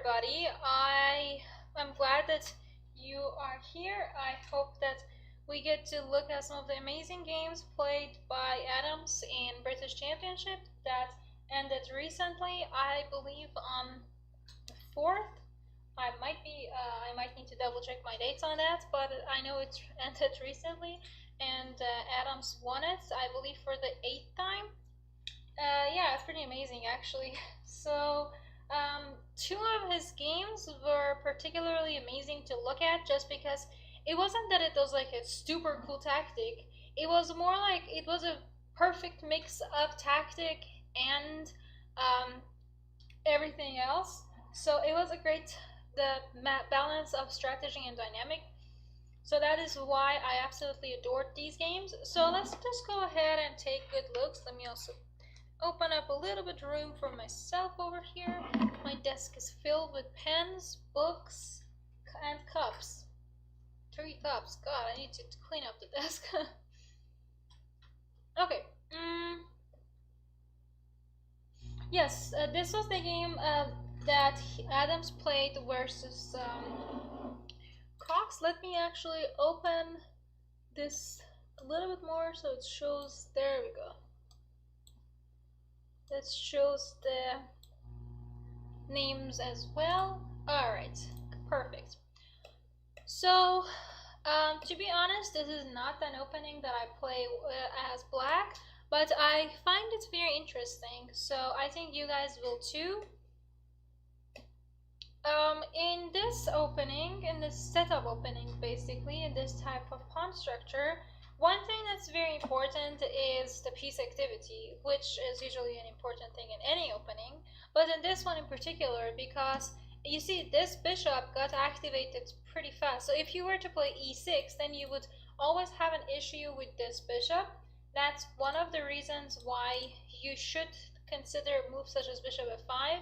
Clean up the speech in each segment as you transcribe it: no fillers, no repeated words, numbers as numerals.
everybody. I'm glad that you are here. I hope that we get to look at some of the amazing games played by Adams in British Championship that ended recently. I believe on the 4th. I might need to double check my dates on that, but I know it's ended recently, and Adams won it, I believe, for the 8th time. Yeah, it's pretty amazing actually. So, two of his games were particularly amazing to look at just because it wasn't that it was like a super cool tactic. It was more like it was a perfect mix of tactic and um, everything else. So it was a great balance of strategy and dynamic. So that is why I absolutely adored these games. So let's just go ahead and take good looks. Let me also open up a little bit of room for myself over here. My desk is filled with pens, books, and cups. 3 cups. God, I need to clean up the desk. Okay. Yes, this was the game that Adams played versus Cox. Let me actually open this a little bit more so it shows. There we go. This shows the names as well. Alright, perfect. So, to be honest, this is not an opening that I play as black, but I find it very interesting, so I think you guys will too. In this opening, in this setup opening basically, in this type of pawn structure, one thing that's very important is the piece activity, which is usually an important thing in any opening, but in this one in particular, because you see this bishop got activated pretty fast. So if you were to play e6, then you would always have an issue with this bishop. That's one of the reasons why you should consider moves such as bishop f5.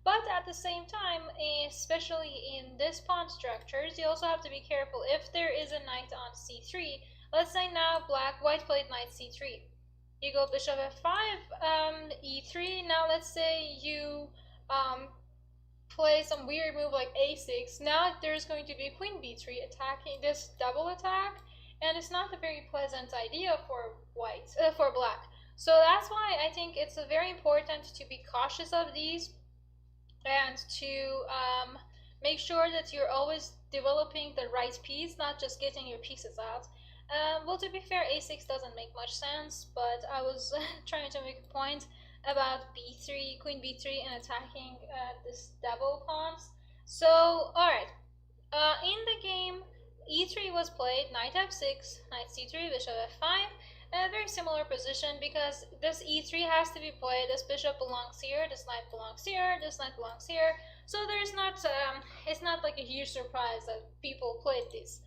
But at the same time, especially in this pawn structures, you also have to be careful if there is a knight on c3. Let's say now white played knight c3. You go bishop f5, e3. Now let's say you play some weird move like a6. Now there's going to be queen b3 attacking this double attack, and it's not a very pleasant idea for for black. So that's why I think it's very important to be cautious of these and to make sure that you're always developing the right piece, not just getting your pieces out. Well, to be fair, a6 doesn't make much sense, but I was trying to make a point about b3, queen b3, and attacking this double pawns. So, alright, in the game, e3 was played, knight f6, knight c3, bishop f5, a very similar position because this e3 has to be played, this bishop belongs here, this knight belongs here, this knight belongs here, so there's not, it's not like a huge surprise that people played this.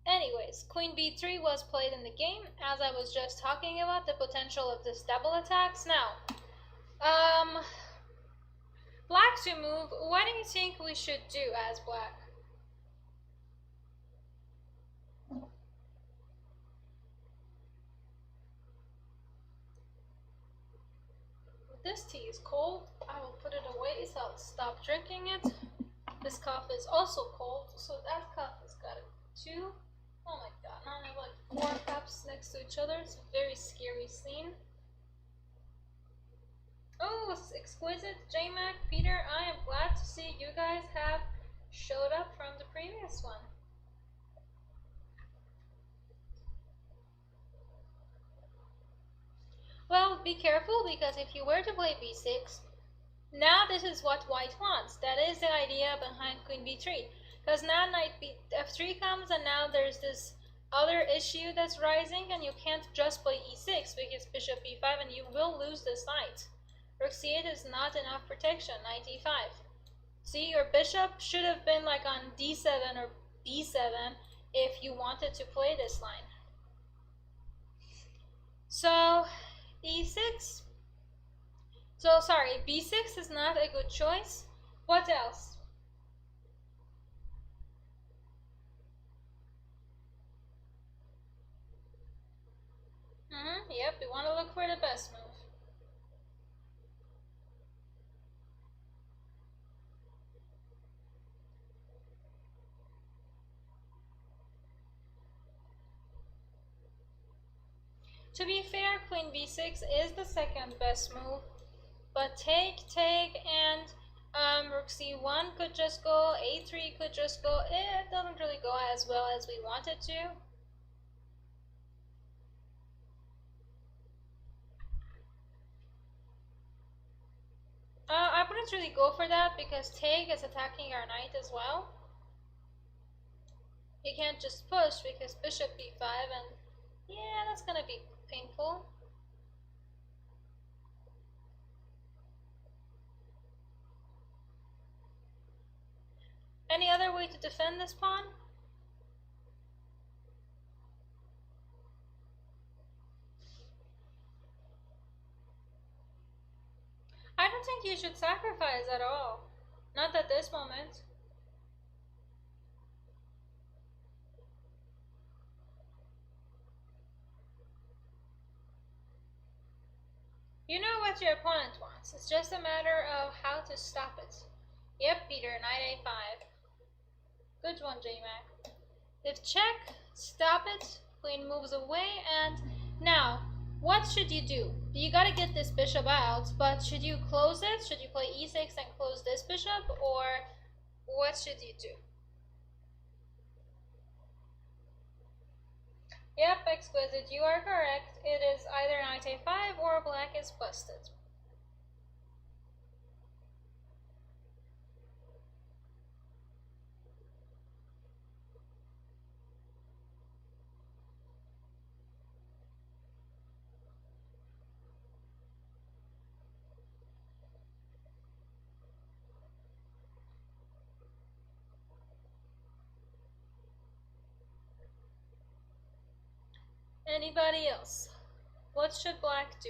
Anyways, queen b3 was played in the game, as I was just talking about the potential of this double attacks. Now, black to move, what do you think we should do as black? This tea is cold. I will put it away so I'll stop drinking it. This cup is also cold, so that cup has got it too. Oh my god, now I have like 4 cups next to each other. It's a very scary scene. Oh, it's exquisite. J-Mac, Peter, I am glad to see you guys have showed up from the previous one. Well, be careful, because if you were to play b6, now this is what white wants. That is the idea behind queen b3. Because now knight f3 comes, and now there's this other issue that's rising, and you can't just play e6 because bishop e5, and you will lose this knight. Rook c8 is not enough protection, knight e5. See, your bishop should have been like on d7 or b7 if you wanted to play this line. So, e6. So, sorry, b6 is not a good choice. What else? Yep, we want to look for the best move. To be fair, queen b6 is the second best move, but take, and rook c1 could just go, a3 could just go. It doesn't really go as well as we want it to. I wouldn't really go for that because take is attacking our knight as well. You can't just push because bishop b5, and yeah, that's gonna be painful. Any other way to defend this pawn? I don't think you should sacrifice at all. Not at this moment. You know what your opponent wants. It's just a matter of how to stop it. Yep, Peter, knight a5. Good one, J-Mac. If check, stop it, queen moves away, and now, what should you do? You gotta get this bishop out, but should you close it? Should you play e6 and close this bishop, or what should you do? Yep, exquisite, you are correct. It is either knight a5 or black is busted. Anybody else? What should black do?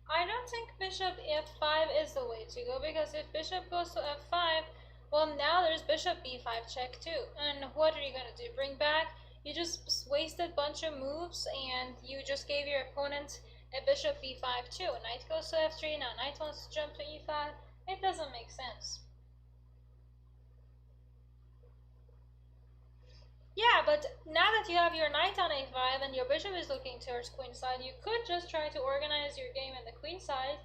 I don't think bishop f5 is the way to go, because if bishop goes to f5, well, now there's bishop b5 check too. And what are you going to do? Bring back? You just wasted a bunch of moves, and you just gave your opponent a bishop b5 too. Knight goes to f3, now knight wants to jump to e5. It doesn't make sense. Yeah, but now that you have your knight on a5 and your bishop is looking towards queenside, you could just try to organize your game in the queenside.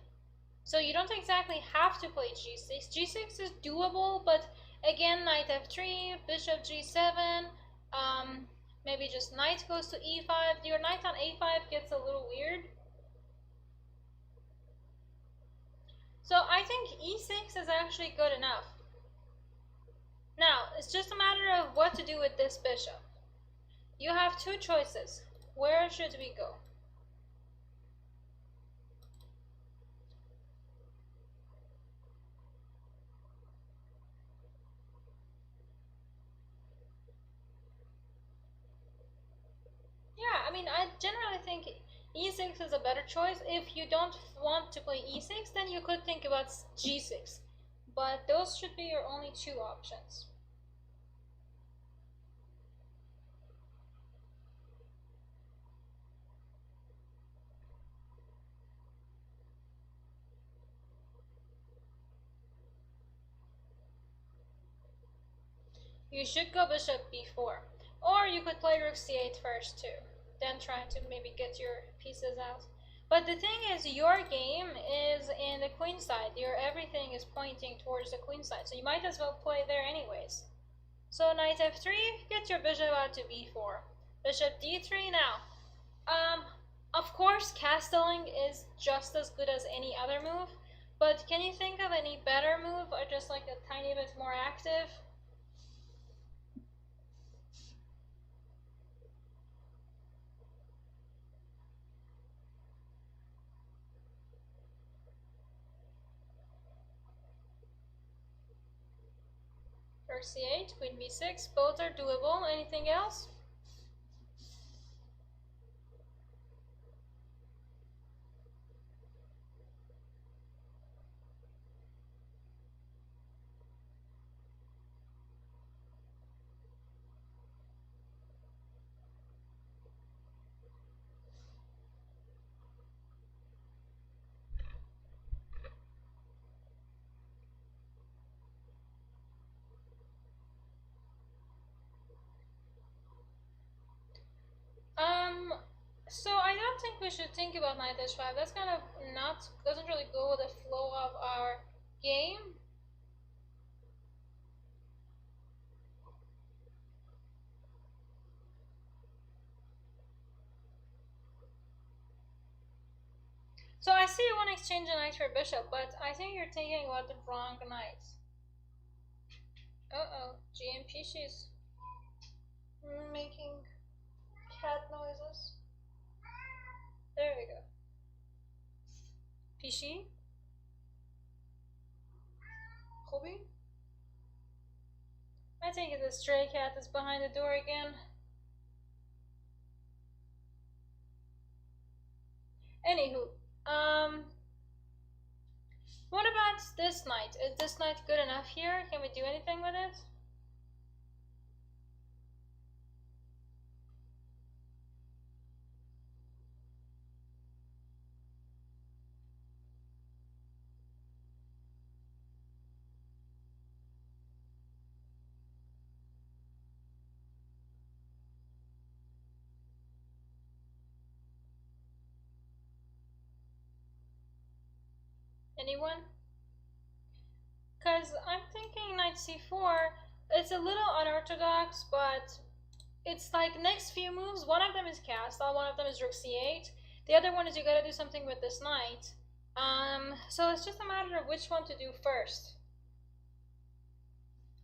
So you don't exactly have to play g6. g6 is doable, but again, knight f3, bishop g7, maybe just knight goes to e5. Your knight on a5 gets a little weird. So I think e6 is actually good enough. Now, it's just a matter of what to do with this bishop. You have two choices. Where should we go? Yeah, I mean, I generally think e6 is a better choice. If you don't want to play e6, then you could think about g6. But those should be your only two options. You should go bishop b4. Or you could play rook c8 first too. Then try to maybe get your pieces out. But the thing is, your game is in the queen side. Your everything is pointing towards the queen side. So you might as well play there anyways. So knight f3, get your bishop out to b4. Bishop d3 now. Of course, castling is just as good as any other move. But can you think of any better move, or just like a tiny bit more active? Rook c8, queen b6, both are doable. Anything else? So I don't think we should think about knight h5. That's kind of not, doesn't really go with the flow of our game. So I see you want to exchange a knight for a bishop, but I think you're thinking about the wrong knight. Uh-oh, GMP, she's making cat noises. There we go. Pishi? Hobby? I think it's a stray cat that's behind the door again. Anywho, what about this knight? Is this knight good enough here? Can we do anything with it? Anyone? Because I'm thinking knight c4, it's a little unorthodox, but it's like next few moves, one of them is castle, one of them is rook c8, the other one is you gotta do something with this knight. So it's just a matter of which one to do first.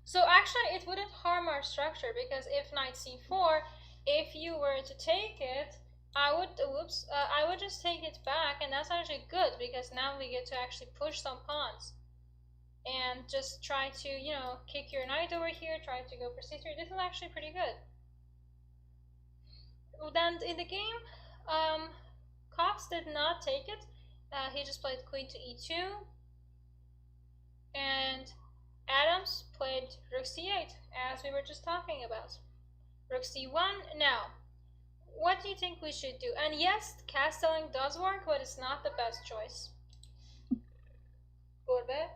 So actually it wouldn't harm our structure, because if knight c4, if you were to take it, I would just take it back, and that's actually good, because now we get to actually push some pawns and just try to, kick your knight over here, try to go for c3. This is actually pretty good. Then in the game, Cox did not take it. He just played queen to e2, and Adams played rook c8, as we were just talking about. Rook c1. Now, what do you think we should do? And yes, castling does work, but it's not the best choice. Gurbe?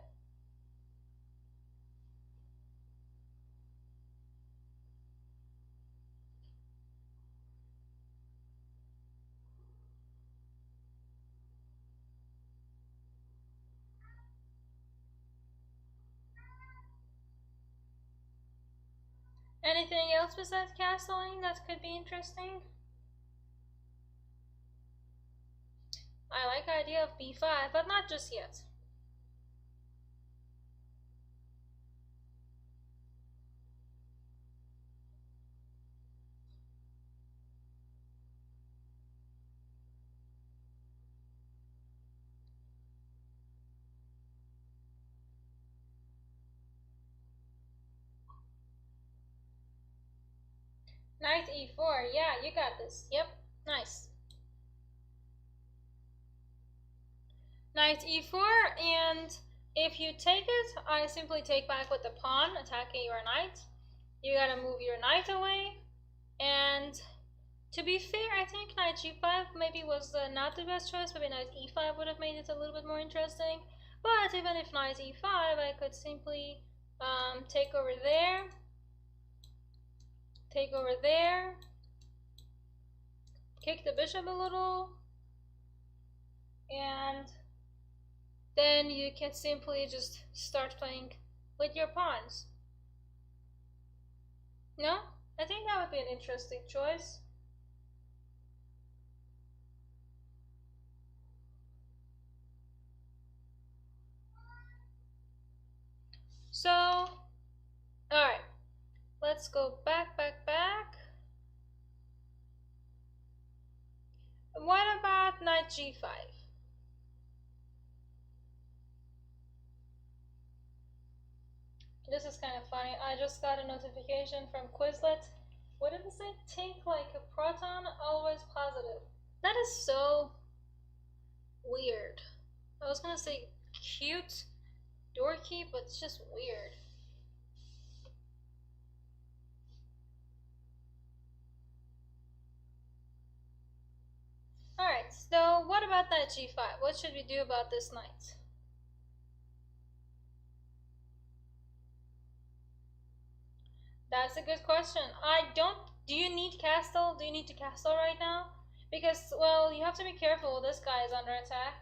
Anything else besides castling that could be interesting? I like the idea of b5, but not just yet. Knight e4, yeah, you got this. Yep, nice. Knight e4, and if you take it, I simply take back with the pawn, attacking your knight. You gotta move your knight away, and to be fair, I think knight g5 maybe was not the best choice. Maybe knight e5 would have made it a little bit more interesting. But even if knight e5, I could simply take over there, take over there, kick the bishop a little, and then you can simply just start playing with your pawns. No? I think that would be an interesting choice. So, alright, let's go back. What about knight g5? This is kind of funny. I just got a notification from Quizlet. What did it say? Think like a proton, always positive. That is so weird. I was gonna say cute, dorky, but it's just weird. Alright, so what about knight g5? What should we do about this knight? That's a good question. Do you need castle? Do you need to castle right now? Because, well, you have to be careful. This guy is under attack.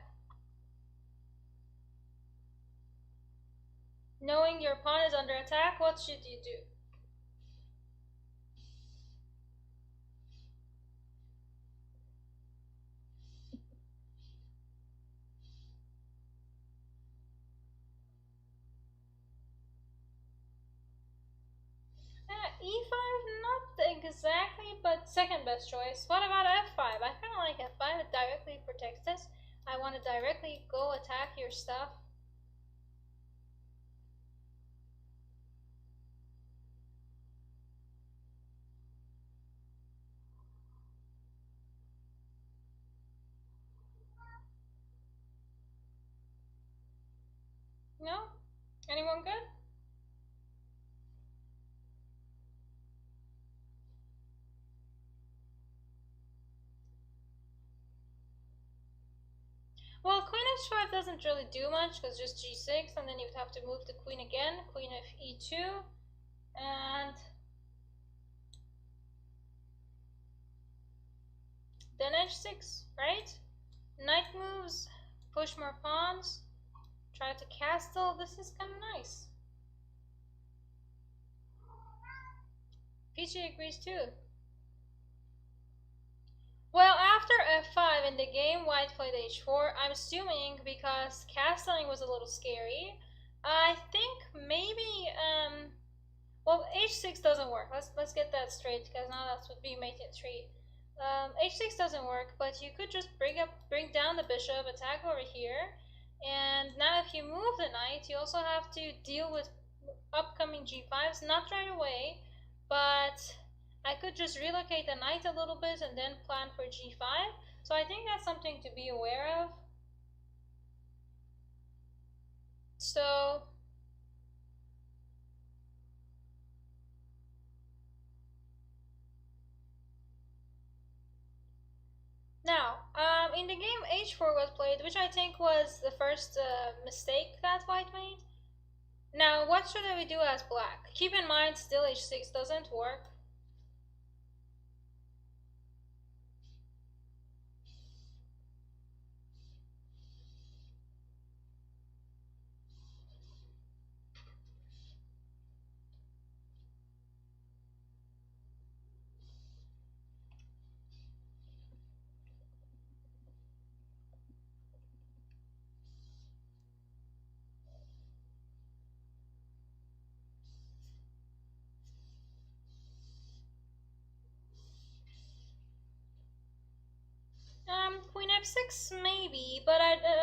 Knowing your pawn is under attack, what should you do? E5, not exactly, but second best choice. What about F5? I kind of like F5. It directly protects this. I want to directly go attack your stuff. No? Anyone good? Well, queen h5 doesn't really do much because just g6, and then you'd have to move the queen again. Queen of e2, and then h6, right? Knight moves, push more pawns, try to castle. This is kind of nice. Peachy agrees too. Well, after f5 in the game, white played h4. I'm assuming because castling was a little scary. I think maybe well, h6 doesn't work. Let's get that straight because now that would be mate in 3. H6 doesn't work, but you could just bring down the bishop, attack over here, and now if you move the knight, you also have to deal with upcoming g5s. Not right away, but I could just relocate the knight a little bit and then plan for g5. So I think that's something to be aware of. So now, in the game h4 was played, which I think was the first mistake that white made. Now, what should we do as black? Keep in mind, still h6 doesn't work. Queen f6 maybe, but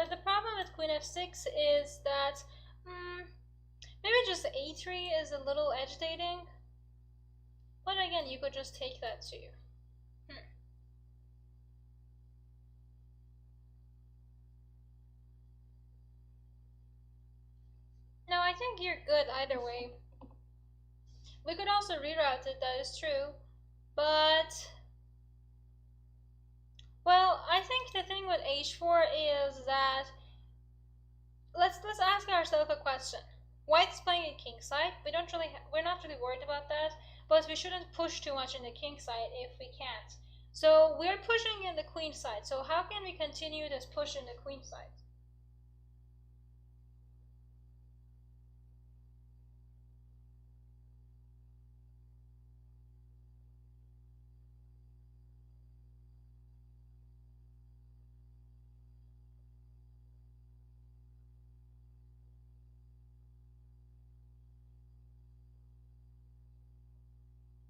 the problem with queen f6 is that maybe just a3 is a little agitating. But again, you could just take that too. No, I think you're good either way. We could also reroute it, that is true. But well, I think the thing with h4 is that let's ask ourselves a question. White's playing a king side. We're not really worried about that, but we shouldn't push too much in the king side if we can't. So we're pushing in the queen side. So how can we continue this push in the queen side?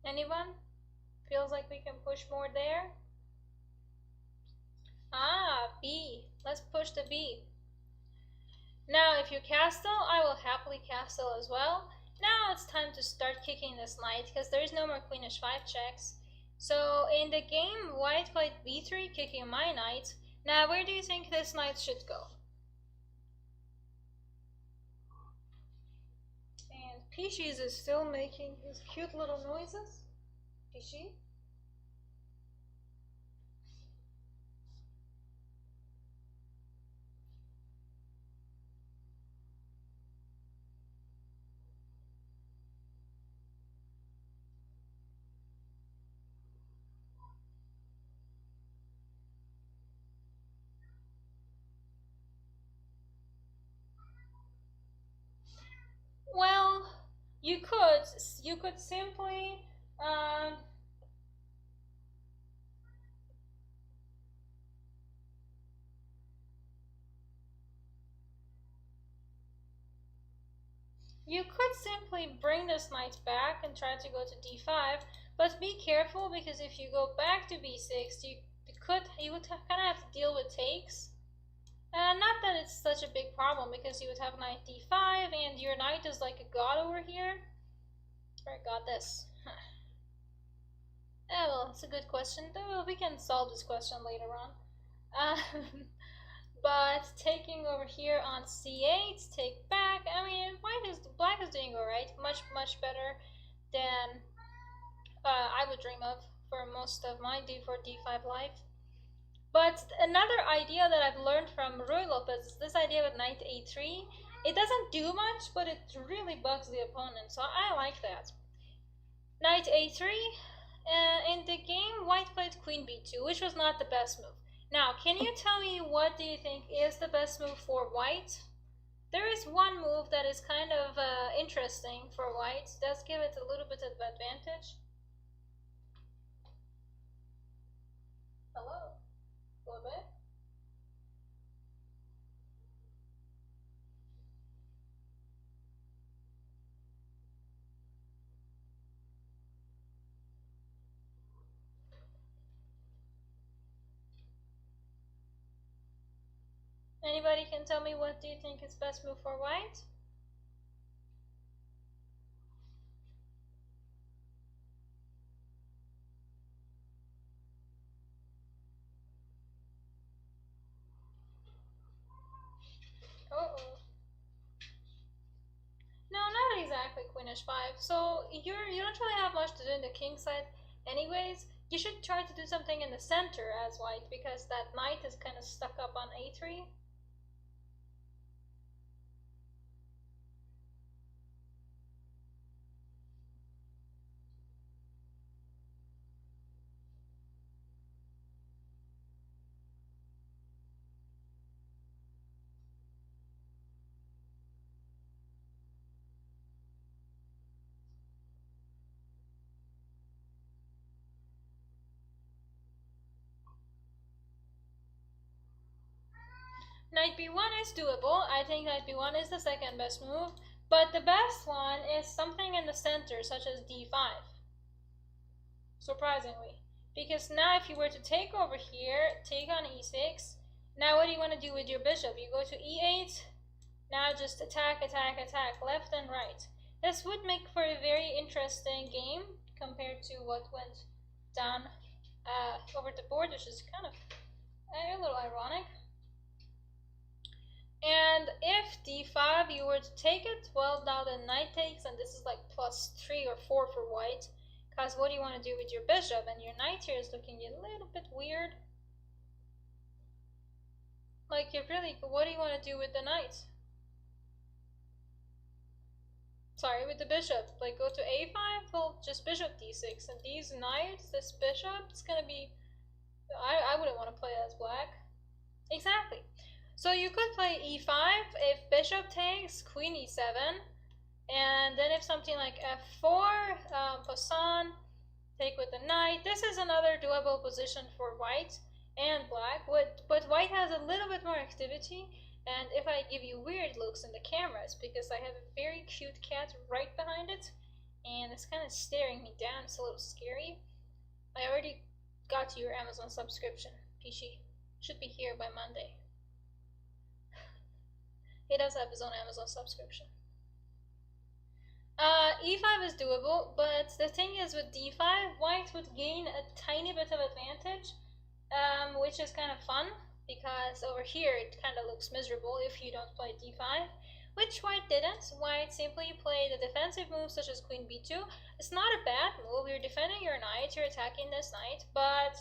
Anyone? Feels like we can push more there? Ah, B. Let's push the B. Now, if you castle, I will happily castle as well. Now it's time to start kicking this knight, because there is no more queen h5 checks. So in the game, white played b3, kicking my knight. Now, where do you think this knight should go? And Peaches is still making his cute little noises. Peachy? you could you could simply um, you could simply bring this knight back and try to go to d5, but be careful because if you go back to b6, you would kind of have to deal with takes. Not that it's such a big problem because you would have knight d5 and your knight is like a god over here. Or a goddess. Well, it's a good question though. We can solve this question later on. But taking over here on c8, take back. I mean, black is doing alright. Much better than I would dream of for most of my d4 d5 life. But another idea that I've learned from Roy Lopez is this idea with knight a3. It doesn't do much, but it really bugs the opponent, so I like that. Knight a3. In the game, white played queen b2, which was not the best move. Now, can you tell me what do you think is the best move for white? There is one move that is kind of interesting for white. Does give it a little bit of advantage. Hello? Go back. Anybody can tell me what do you think is best move for white? Uh-oh. No, not exactly queen h5. So you don't really have much to do in the king side anyways. You should try to do something in the center as white because that knight is kind of stuck up on a3. Knight b1 is doable. I think knight b1 is the second best move, but the best one is something in the center, such as d5. Surprisingly. Because now if you were to take over here, take on e6, now what do you want to do with your bishop? You go to e8, now just attack, attack, attack, left and right. This would make for a very interesting game compared to what went down over the board, which is kind of a little ironic. And if d5 you were to take it, well, now the knight takes, and this is like +3 or 4 for white. Because what do you want to do with your bishop? And your knight here is looking a little bit weird. Like, what do you want to do with the knight? Sorry, with the bishop. Like, go to a5? Well, just bishop d6. And these knights, this bishop, it's gonna be... I wouldn't want to play as black. Exactly. So you could play e5 if bishop takes, queen e7, and then if something like f4, Poisson, take with the knight. This is another doable position for white and black, but white has a little bit more activity, and if I give you weird looks in the cameras, because I have a very cute cat right behind it, and it's kind of staring me down, it's a little scary. I already got your Amazon subscription. Pishi should be here by Monday. He does have his own Amazon subscription. e5 is doable, but the thing is with d5, white would gain a tiny bit of advantage, which is kind of fun, because over here it kind of looks miserable if you don't play d5, which white didn't. White simply played a defensive move such as queen b2. It's not a bad move, you're defending your knight, you're attacking this knight, but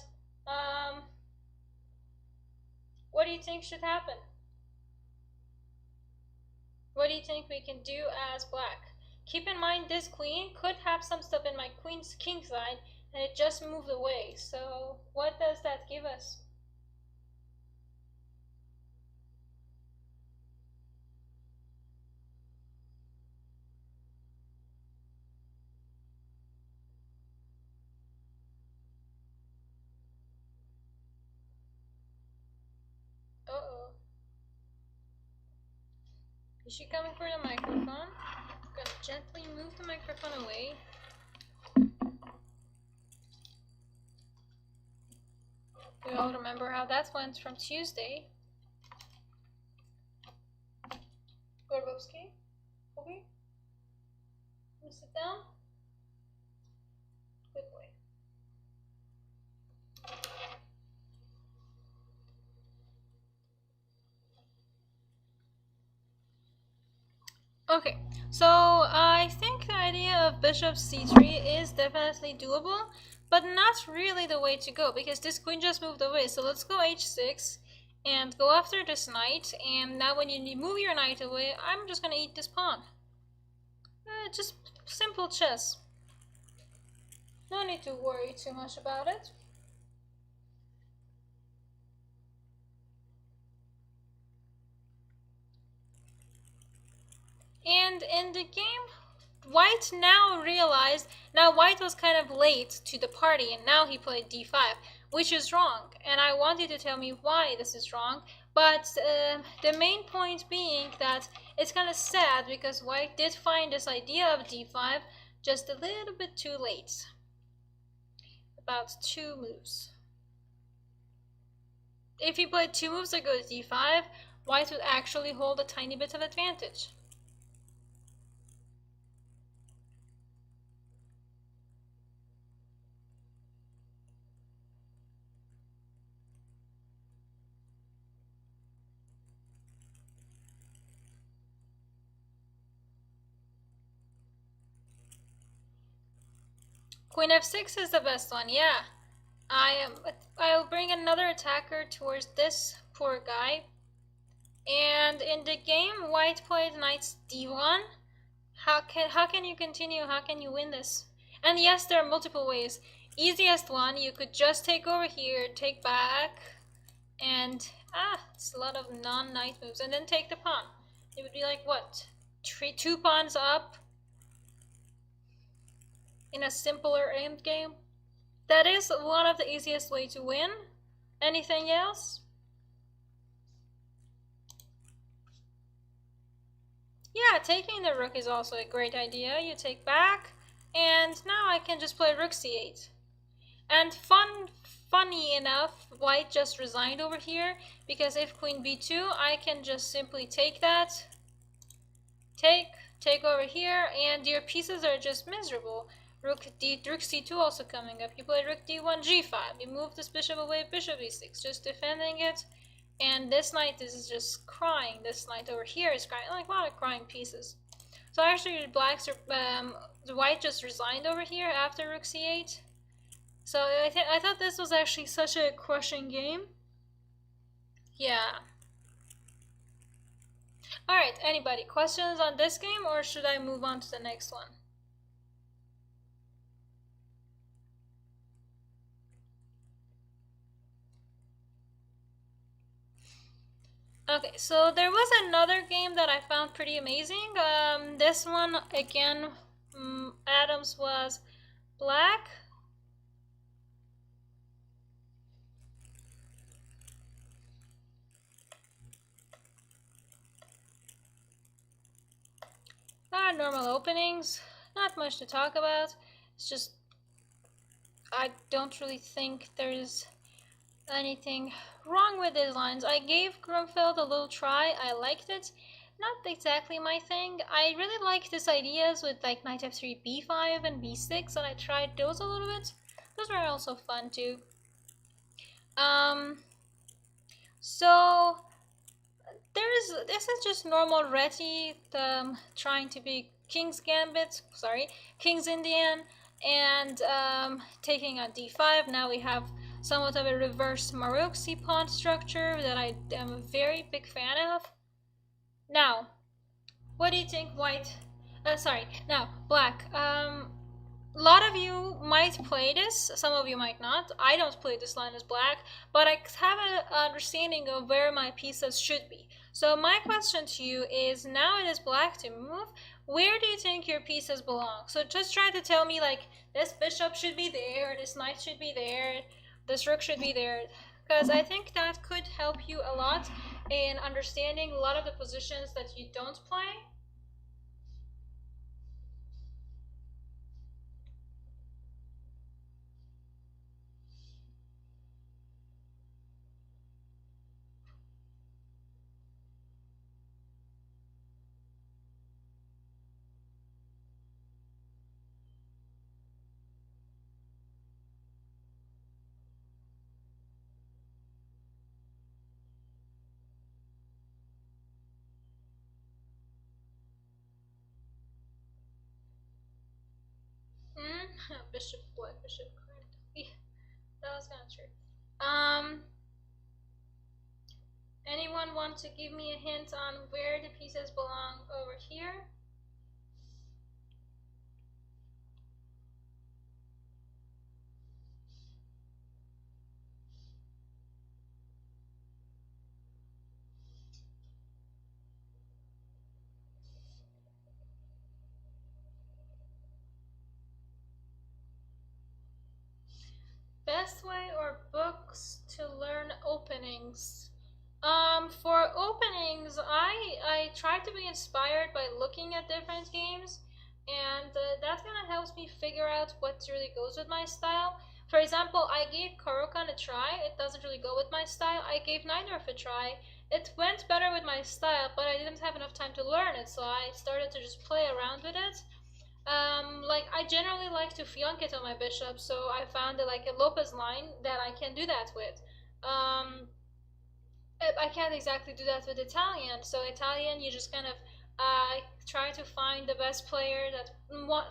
what do you think should happen? What do you think we can do as black? Keep in mind this queen could have some stuff in my queen's king side and it just moved away. So what does that give us? Is she coming for the microphone? I'm gonna gently move the microphone away. We all remember how that went from Tuesday. Gorbowski? Okay. You sit down. Good boy. Okay, so I think the idea of bishop c3 is definitely doable, but not really the way to go, because this queen just moved away. So let's go h6 and go after this knight, and now when you move your knight away, I'm just gonna eat this pawn. Just simple chess. No need to worry too much about it. And in the game, White now realized, now White was kind of late to the party, and now he played d5, which is wrong. And I want you to tell me why this is wrong. But the main point being that it's kind of sad because White did find this idea of d5 just a little bit too late. About 2 moves. If he played 2 moves that go to d5, White would actually hold a tiny bit of advantage. Queen f6 is the best one, yeah. I'll bring another attacker towards this poor guy. And in the game, White played knight d1. How can you continue? How can you win this? And yes, there are multiple ways. Easiest one, you could just take over here, take back, and it's a lot of non-knight moves, and then take the pawn. It would be like what? 2 pawns up in a simpler end game. That is one of the easiest way to win. Anything else? Yeah, taking the rook is also a great idea. You take back, and now I can just play rook c8. And funny enough, White just resigned over here, because if queen b2, I can just simply take that, take over here, and your pieces are just miserable. Rook c2 also coming up. You play rook d1 g5. You move this bishop away, bishop e6, just defending it. And this knight is just crying. This knight over here is crying, like a lot of crying pieces. So actually, the White just resigned over here after rook c8. So I thought this was actually such a crushing game. Yeah. Alright, anybody, questions on this game, or should I move on to the next one? Okay, so there was another game that I found pretty amazing. This one, again, Adams was black. Normal openings, not much to talk about. It's just, I don't really think there's anything wrong with these lines. I gave Grunfeld a little try. I liked it. Not exactly my thing. I really like these ideas with like knight f3, b5, and b6, and I tried those a little bit. Those were also fun too. So this is just normal Reti trying to be King's Gambit, King's Indian, and taking on d5. Now we have somewhat of a reverse Maroczy pawn structure that I am a very big fan of. Now, what do you think, White? Black. A lot of you might play this, some of you might not. I don't play this line as black, but I have an understanding of where my pieces should be. So my question to you is, now it is black to move, where do you think your pieces belong? So just try to tell me, like, this bishop should be there, this knight should be there, this rook should be there, because I think that could help you a lot in understanding a lot of the positions that you don't play. Bishop what? Bishop card. Yeah, that was kind of true. Anyone want to give me a hint on where the pieces belong over here? Best way or books to learn openings? For openings, I try to be inspired by looking at different games, and that kind of helps me figure out what really goes with my style. For example, I gave Karokan a try. It doesn't really go with my style. I gave Ninurf a try. It went better with my style, but I didn't have enough time to learn it, so I started to just play around with it. Like I generally like to fionk it on my bishop, so I found like a Lopez line that I can do that with. I can't exactly do that with Italian. So Italian, you just kind of try to find the best player that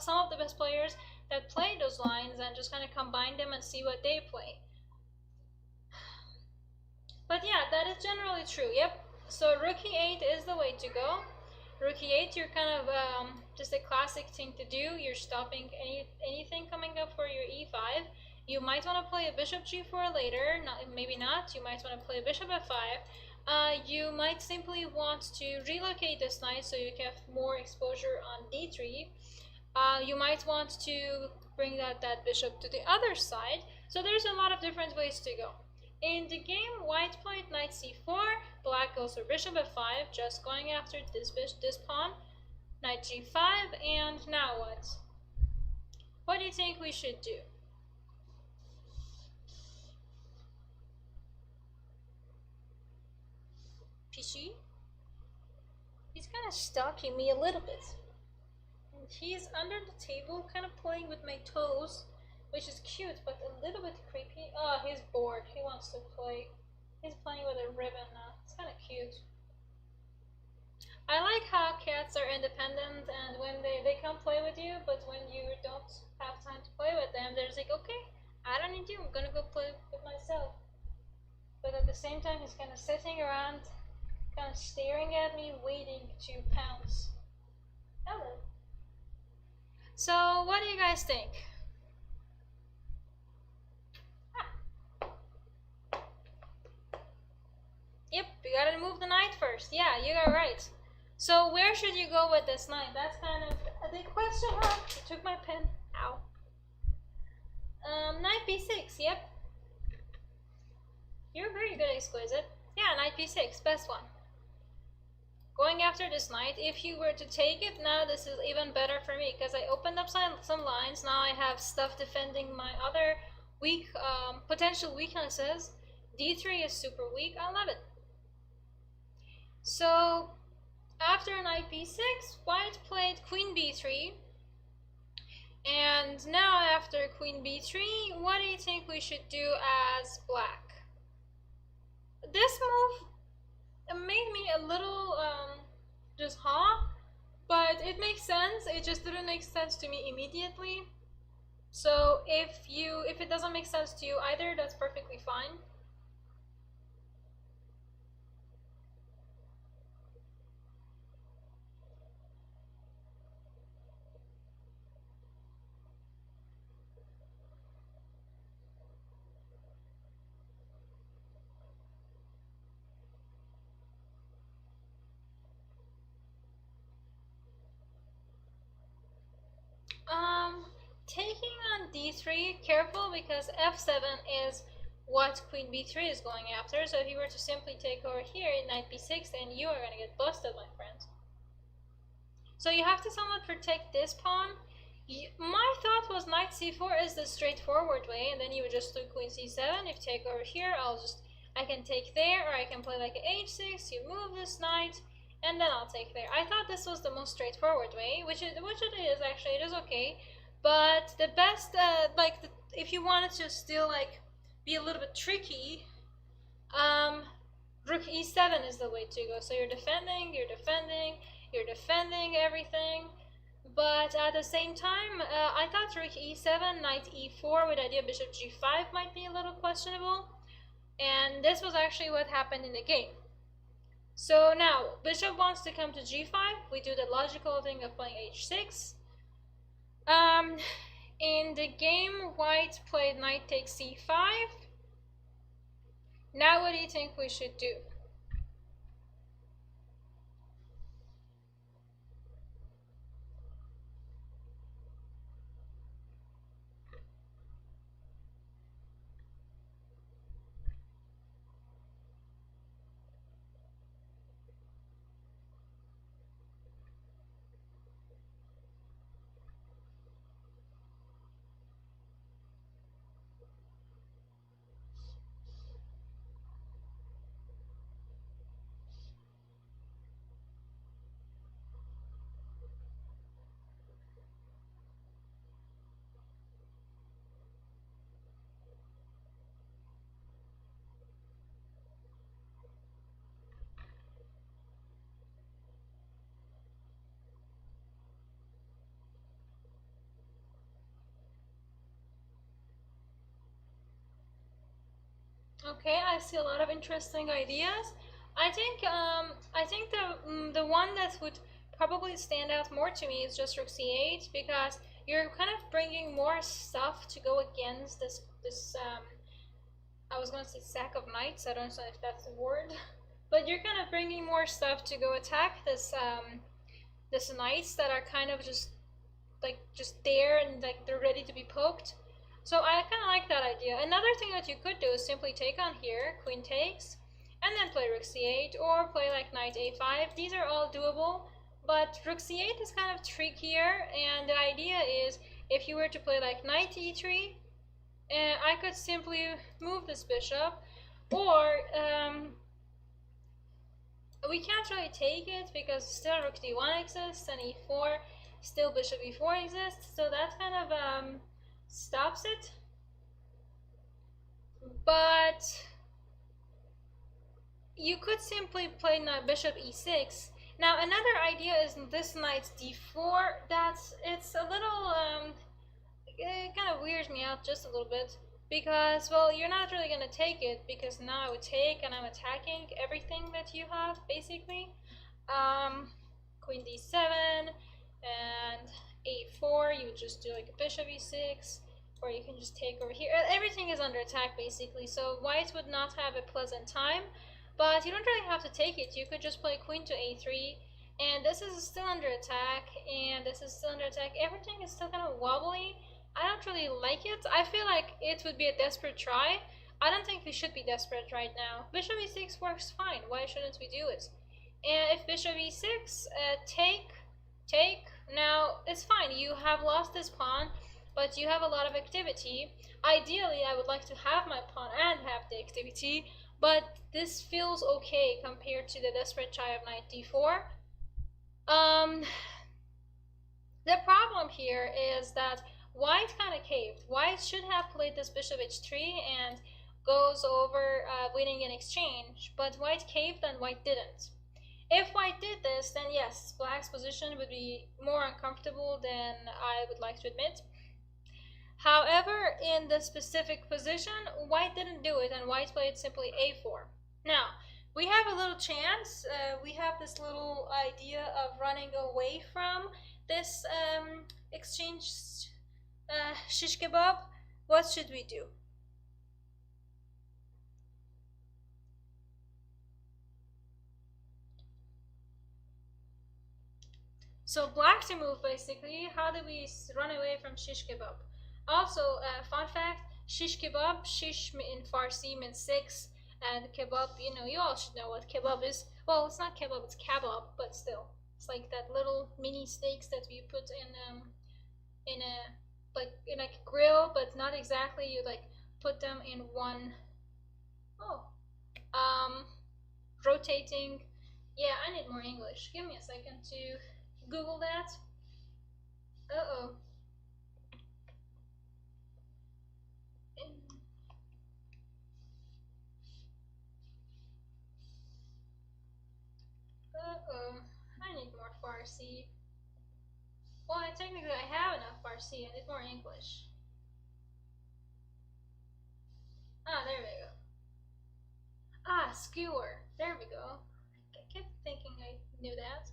some of the best players that play those lines and just kind of combine them and see what they play. But yeah, that is generally true. Yep. So rook e8 is the way to go. Rook e8, you're kind of just a classic thing to do. You're stopping anything coming up for your e5. You might want to play a bishop g4 later, maybe not. You might want to play a bishop f5. You might simply want to relocate this knight so you can have more exposure on d3. You might want to bring that bishop to the other side. So there's a lot of different ways to go. In the game, white played knight c4, black goes for bishop f5, just going after this pawn, knight g5, and now what? What do you think we should do? PC? He's kind of stalking me a little bit. And he's under the table, kind of playing with my toes, which is cute, but a little bit creepy. Oh, he's bored. He wants to play. He's playing with a ribbon now. It's kind of cute. I like how cats are independent and when they come play with you, but when you don't have time to play with them, they're just like, okay, I don't need you, I'm gonna go play with myself. But at the same time, he's kind of sitting around, kind of staring at me, waiting to pounce. Hello. So, what do you guys think? Yep, you gotta move the knight first. Yeah, you got right. So where should you go with this knight? That's kind of a big question, huh? I took my pen. Ow. Knight b6, yep. You're very good, Exquisite. Yeah, knight b6, best one. Going after this knight, if you were to take it, now this is even better for me, because I opened up some lines, now I have stuff defending my other weak, potential weaknesses. d3 is super weak, I love it. So, after knight b6, white played queen b3. And now after queen b3, what do you think we should do as black? This move made me a little just but it makes sense. It just didn't make sense to me immediately. So if it doesn't make sense to you either, that's perfectly fine. Taking on d3, careful because f7 is what queen b3 is going after. So if you were to simply take over here, knight b6, then you are going to get busted, my friend. So you have to somewhat protect this pawn. My thought was knight c4 is the straightforward way, and then you would just do queen c7. If you take over here, I can take there, or I can play like an h6, you move this knight, and then I'll take there. I thought this was the most straightforward way, which it is actually. It is okay, but the best, if you wanted to still like be a little bit tricky, rook e7 is the way to go. So you're defending everything, but at the same time, I thought rook e7, knight e4 with idea bishop g5 might be a little questionable, and this was actually what happened in the game. So now, bishop wants to come to g5, we do the logical thing of playing h6. In the game, white played knight takes c5. Now what do you think we should do? Okay, I see a lot of interesting ideas. I think the one that would probably stand out more to me is just rook c8, because you're kind of bringing more stuff to go against this I was going to say sack of knights. I don't know if that's the word, but you're kind of bringing more stuff to go attack this knights that are kind of just there, and like they're ready to be poked. So I kind of like that idea. Another thing that you could do is simply take on here, queen takes, and then play rook c8, or play like knight a5. These are all doable, but rook c8 is kind of trickier, and the idea is if you were to play like knight e3, I could simply move this bishop, or we can't really take it because still rook d1 exists, and e4, still bishop e4 exists, so that kind of stops it. But you could simply play bishop e6. Now another idea is this knight d4. It's a little it kind of weirds me out just a little bit, because, well, you're not really going to take it, because now I would take and I'm attacking everything that you have basically. Queen d7 and a4, you would just do like a bishop e6, or you can just take over here. Everything is under attack basically, so white would not have a pleasant time, but you don't really have to take it. You could just play queen to a3, and this is still under attack, and this is still under attack. Everything is still kind of wobbly. I don't really like it. I feel like it would be a desperate try. I don't think we should be desperate right now. Bishop e6 works fine. Why shouldn't we do it? And if bishop e6, take, now it's fine. You have lost this pawn, but you have a lot of activity. Ideally, I would like to have my pawn and have the activity, but this feels okay compared to the desperate try of knight d4. The problem here is that white kind of caved. White should have played this bishop h3 and goes over winning in exchange, but white caved and white didn't. If white did this, then yes, black's position would be more uncomfortable than I would like to admit. However, in this specific position, white didn't do it, and white played simply a4. Now, we have a little chance. We have this little idea of running away from this exchange shish kebab. What should we do? So black to move basically. How do we run away from shish kebab? Also, fun fact, Shish kebab, shish in Farsi means six, and kebab, you all should know what kebab is. Well, it's not kebab, it's kebab, but still. It's like that little mini steaks that we put in a like a grill, but not exactly. You like put them in one, oh, rotating. Yeah, I need more English. Give me a second to Google that. Uh-oh. Uh-oh. I need more Farsi. Well, technically I have enough Farsi. I need more English. Ah, there we go. Ah, skewer. There we go. I kept thinking I knew that.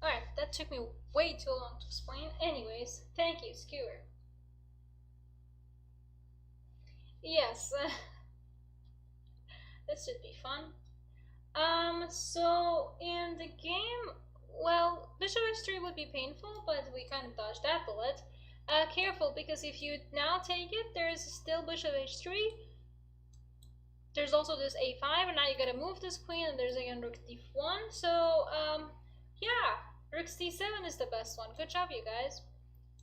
Alright, that took me way too long to explain. Anyways, thank you, skewer. Yes, this should be fun. So in the game, well, bishop h3 would be painful, but we kind of dodged that bullet. Careful, because if you now take it, there's still bishop h3. There's also this a5, and now you gotta move this queen, and there's again rook d1. So, yeah, rook c7 is the best one. Good job, you guys.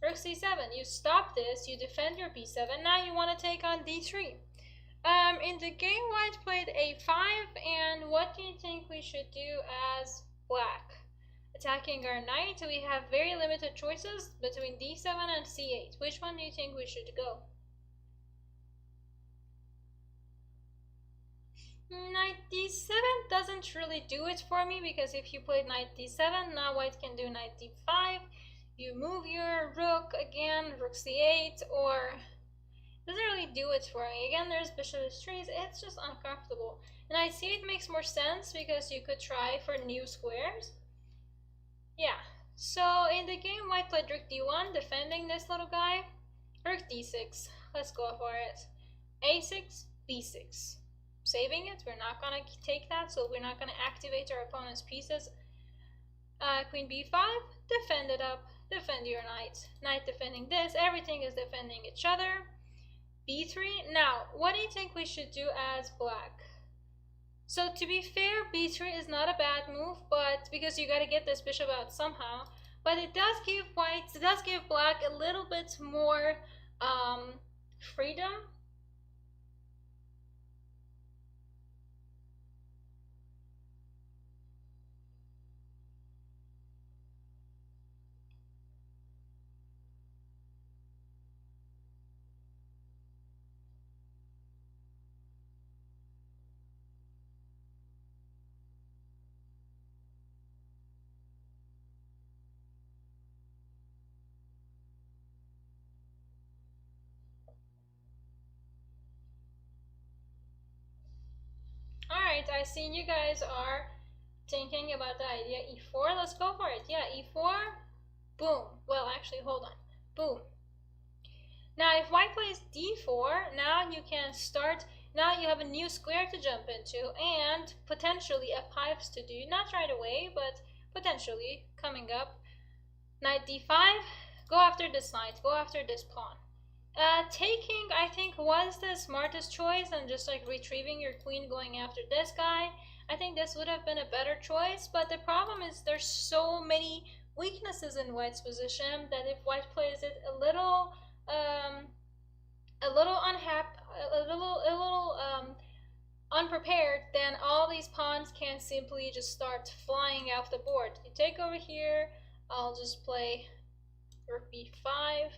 Rook c7, you stop this, you defend your b7, now you want to take on d3. In the game, white played a5, and what do you think we should do as black? Attacking our knight, we have very limited choices between d7 and c8. Which one do you think we should go? Knight d7 doesn't really do it for me, because if you played knight d7, now white can do knight d5. You move your rook again, rook c8, or doesn't really do it for me. Again, there's bishop h3, it's just uncomfortable. And I see it makes more sense because you could try for new squares. Yeah, so in the game, white played rook d1, defending this little guy. Rook d6, let's go for it. a6, b6. Saving it, we're not gonna take that, so we're not gonna activate our opponent's pieces. Queen b5, defend it up, defend your knight. Knight defending this, everything is defending each other. b3, now, what do you think we should do as black? So to be fair, b3 is not a bad move, but because you gotta get this bishop out somehow, but it does give black a little bit more freedom. Alright, I see you guys are thinking about the idea e4. Let's go for it. Yeah, e4. Boom. Well, actually, hold on. Boom. Now, if white plays d4, now you can start. Now you have a new square to jump into, and potentially f5s to do. Not right away, but potentially coming up. Knight d5. Go after this knight. Go after this pawn. Taking, I think, was the smartest choice, and just like retrieving your queen going after this guy. I think this would have been a better choice, but the problem is there's so many weaknesses in white's position that if white plays it a little unprepared, then all these pawns can simply just start flying off the board. You take over here, I'll just play rook b5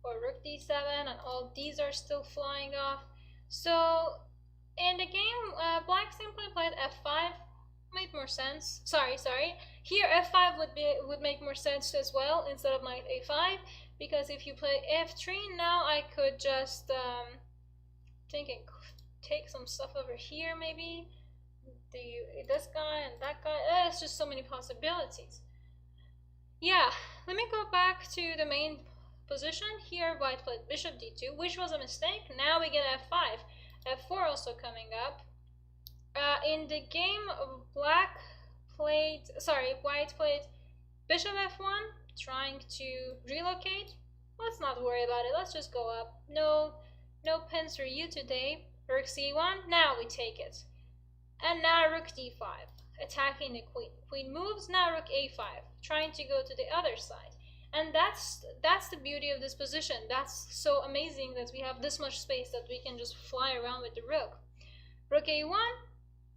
or rook d7, and all these are still flying off. So in the game, black simply played f5, made more sense. Sorry. Here f5 would make more sense as well instead of knight a5, because if you play f3, now I could just thinking take some stuff over here maybe. This guy and that guy. It's just so many possibilities. Yeah, let me go back to the main position. Here white played bishop d2, which was a mistake. Now we get f5, f4 also coming up. In the game, white played bishop f1, trying to relocate. Let's not worry about it, let's just go up. No, No pins for you today. Rook c1, now we take it. And now rook d5, attacking the queen. Queen moves, now rook a5, trying to go to the other side. And that's the beauty of this position. That's so amazing that we have this much space that we can just fly around with the rook. Rook a1.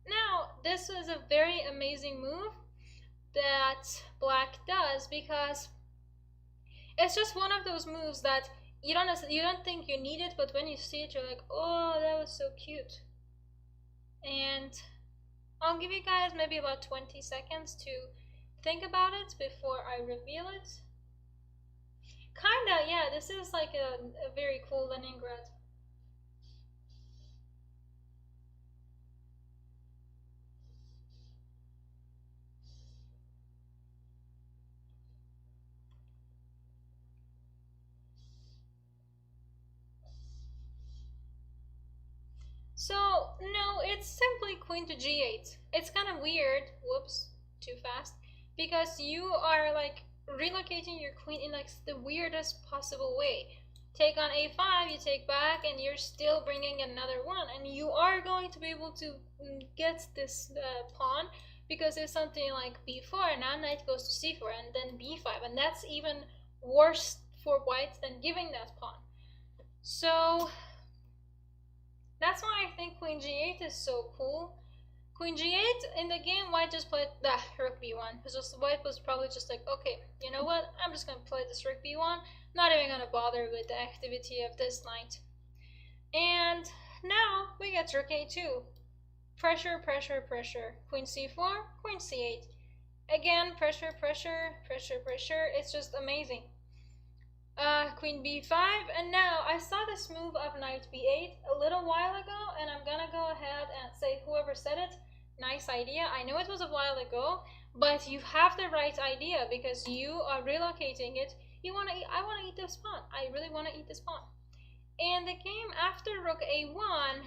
Now, this is a very amazing move that black does, because it's just one of those moves that you don't think you need it, but when you see it, you're like, oh, that was so cute. And I'll give you guys maybe about 20 seconds to think about it before I reveal it. Kinda, yeah, this is like a very cool Leningrad. So, no, it's simply queen to g8. It's kind of weird, whoops, too fast, because you are like relocating your queen in like the weirdest possible way. Take on a5, you take back, and you're still bringing another one, and you are going to be able to get this pawn, because there's something like b4, and now knight goes to c4, and then b5, and that's even worse for white than giving that pawn. So that's why I think queen g8 is so cool. Queen g8, in the game, white just played rook b1. White was probably just like, okay, you know what, I'm just going to play this rook b1, not even going to bother with the activity of this knight. And now we get rook a2. Pressure, pressure, pressure. Queen c4, queen c8. Again, pressure, pressure, pressure, pressure. It's just amazing. Queen b5, and now I saw this move of knight b8 a little while ago, and I'm gonna go ahead and say, whoever said it, nice idea. I know it was a while ago, but you have the right idea, because you are relocating it. I want to eat this pawn. I really want to eat this pawn. And the game after rook a1,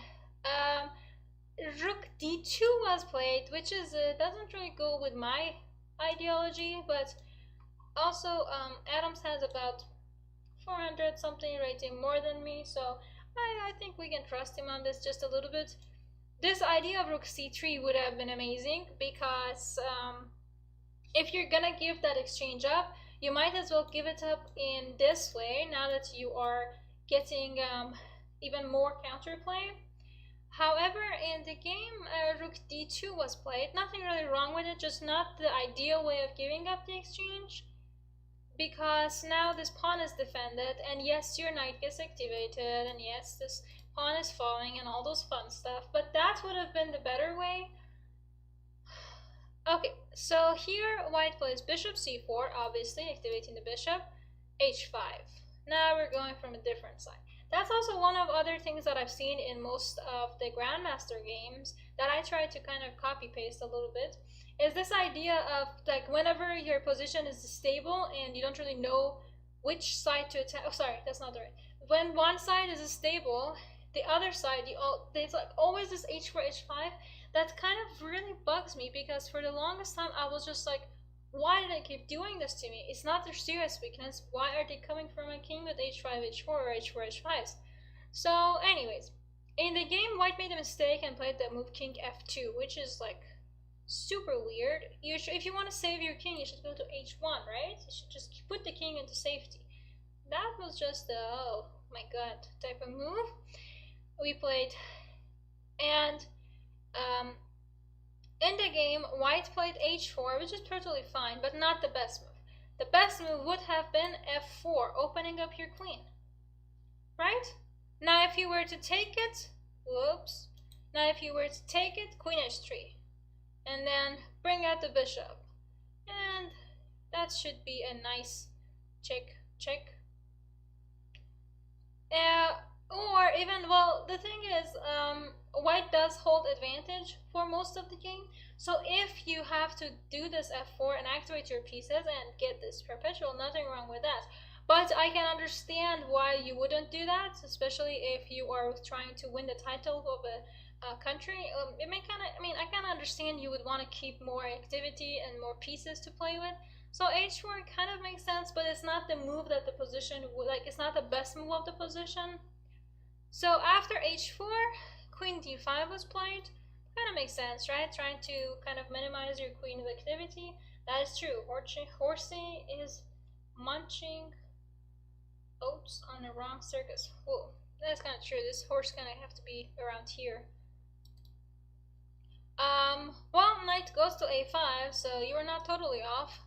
rook d2 was played, which is doesn't really go with my ideology, but also Adams has about 400 something rating more than me, so I think we can trust him on this just a little bit. This idea of rook c3 would have been amazing, because if you're gonna give that exchange up, you might as well give it up in this way, now that you are getting even more counterplay. However, in the game, rook d2 was played. Nothing really wrong with it, just not the ideal way of giving up the exchange, because now this pawn is defended, and yes, your knight gets activated, and yes, this pawn is falling, and all those fun stuff, but that would have been the better way. Okay, so here white plays bishop c4, obviously activating the bishop, h5. Now we're going from a different side. That's also one of other things that I've seen in most of the Grandmaster games that I try to kind of copy paste a little bit, is this idea of like whenever your position is stable and you don't really know which side to attack. Oh, sorry, that's not the right. When one side is stable, the other side, there's like always this h4, h5. That kind of really bugs me, because for the longest time I was just like, why did I keep doing this to me? It's not their serious weakness. Why are they coming for my king with h5, h4, or h4, h5s? So anyways, in the game, white made a mistake and played the move king f2, which is like super weird. If you want to save your king, you should go to h1, right? You should just put the king into safety. That was just a, oh my god, type of move we played. And in the game, white played h4, which is totally fine, but not the best move. The best move would have been f4, opening up your queen, right? Now if you were to take it, whoops, now if you were to take it, queen h3, and then bring out the bishop, and that should be a nice check, check. Or even, well, the thing is, white does hold advantage for most of the game, so if you have to do this f4 and activate your pieces and get this perpetual, nothing wrong with that. But I can understand why you wouldn't do that, especially if you are trying to win the title of a country. I kind of understand you would want to keep more activity and more pieces to play with. So h4 kind of makes sense, but it's not the move that the position would, like, it's not the best move of the position. So after h4, queen d5 was played. Kind of makes sense, right? Trying to kind of minimize your queen's activity. That is true. Horsey is munching oats on the wrong circus. Whoa, that's kind of true. This horse kind of have to be around here. Well, knight goes to a5, so you are not totally off.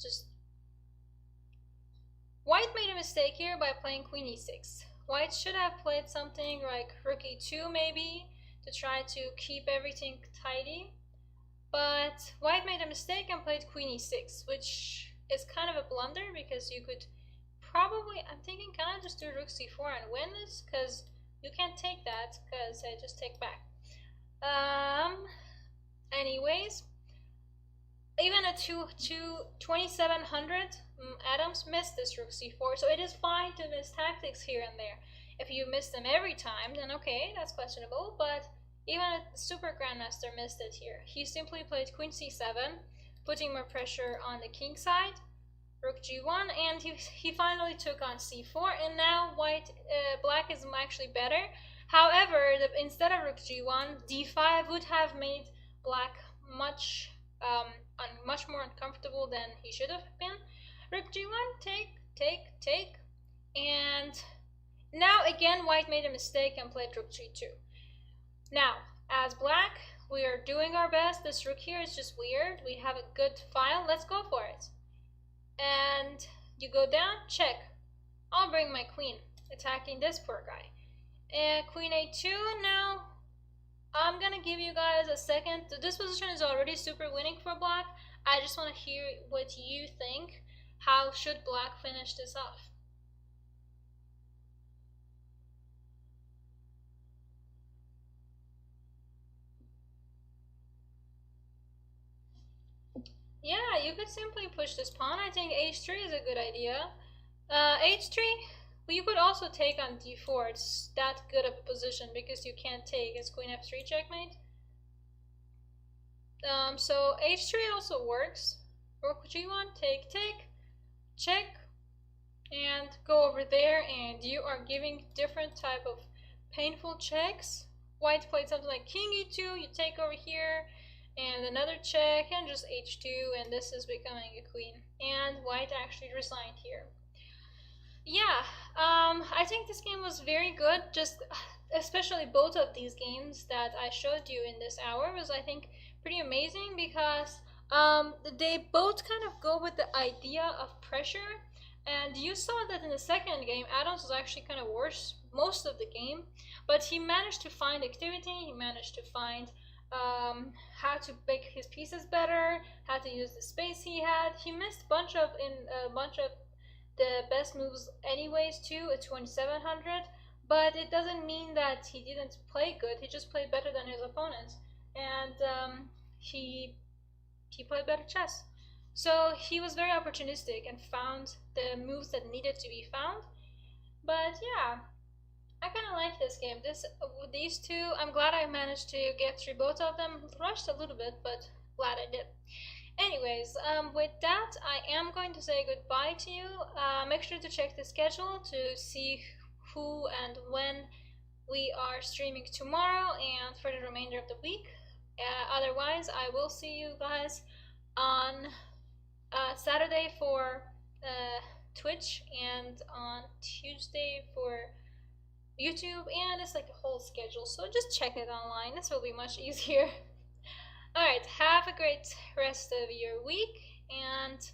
Just white made a mistake here by playing queen e6. White should have played something like rook e2 maybe to try to keep everything tidy. But white made a mistake and played queen e6, which is kind of a blunder because you could probably, I'm thinking, can I just do rook c4 and win this? Because you can't take that, because I just take back. Anyways, even at 2700, Adams missed this rook c4, so it is fine to miss tactics here and there. If you miss them every time, then okay, that's questionable, but even a super grandmaster missed it here. He simply played queen c7, putting more pressure on the king side, rook g1, and he finally took on c4, and now black is actually better. However, instead of rook g1, d5 would have made black much more uncomfortable than he should have been. Rook g1, take, and now again white made a mistake and played rook g2. Now, as black, we are doing our best. This rook here is just weird. We have a good file. Let's go for it. And you go down, check. I'll bring my queen, attacking this poor guy. And queen a2. Now, I'm gonna give you guys a second. This position is already super winning for black. I just want to hear what you think. How should black finish this off? Yeah, you could simply push this pawn. I think h3 is a good idea. h3, well, you could also take on d4. It's that good of a position because you can't take. It's queen f3 checkmate. So h3 also works. Rook g1, take, check, and go over there, and you are giving different type of painful checks. White played something like king e2, you take over here, and another check, and just h2, and this is becoming a queen. And white actually resigned here. Yeah, I think this game was very good. Just especially both of these games that I showed you in this hour was, I think, pretty amazing because they both kind of go with the idea of pressure. And you saw that in the second game, Adams was actually kind of worse most of the game, but he managed to find activity. He managed to find how to make his pieces better, how to use the space he had. He missed a bunch of the best moves anyways too at 2700, but it doesn't mean that he didn't play good. He just played better than his opponents, and he played better chess. So he was very opportunistic and found the moves that needed to be found. But yeah, I kind of like this game. These two, I'm glad I managed to get through both of them. Rushed a little bit, but glad I did. Anyways, with that, I am going to say goodbye to you. Make sure to check the schedule to see who and when we are streaming tomorrow and for the remainder of the week. Otherwise, I will see you guys on Saturday for Twitch and on Tuesday for YouTube, and it's like a whole schedule, so just check it online. This will be much easier. Alright, have a great rest of your week, and